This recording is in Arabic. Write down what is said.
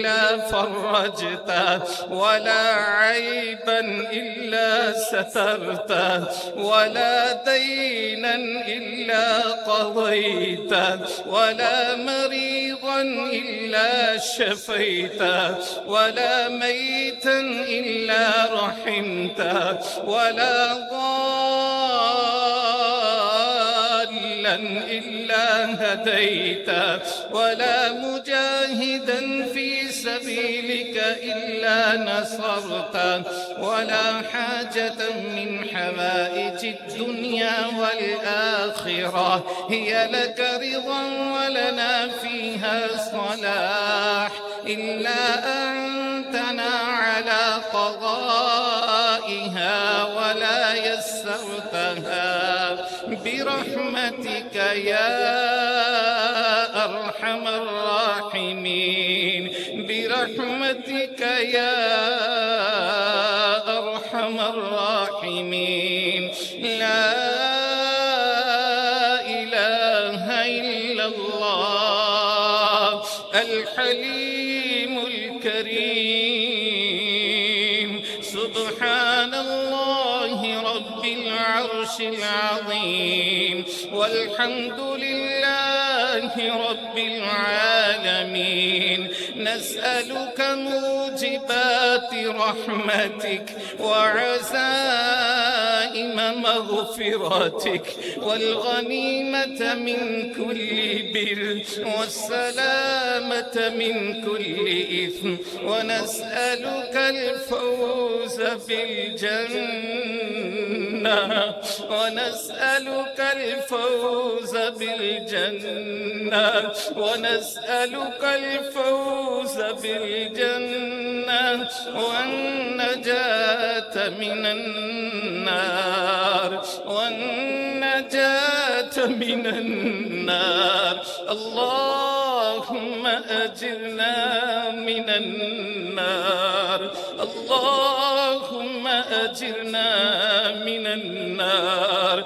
إلا فرجته ولا عيبا إلا سترته ولا دينا إلا قضيته ولا مريضا إلا شفيته ولا ميتا إلا رحمته ولا ضالا إلا هديته ولا مجاهدا في سبيلك إلا نصرته ولا حاجة من حوائج الدنيا والآخرة هي لك رضا ولنا فيها صلاح إلا أنتنا على قضائها ولا يسرتها برحمتك يا أرحم الراحمين برحمتك يا أرحم الراحمين لا إله إلا الله الحليم الكريم سبحان الله رب العرش العظيم والحمد لله رب العالمين نسألك موجبات رحمتك وعزائم مغفرتك والغنيمة من كل بر والسلامة من كل إثم ونسألك الفوز بالجنة ونسألك الفوز بالجنة ونسألك الفوز بالجنة والنجاة من النار والنجاة من النار اللهم أجرنا من النار اللهم أجرنا من النار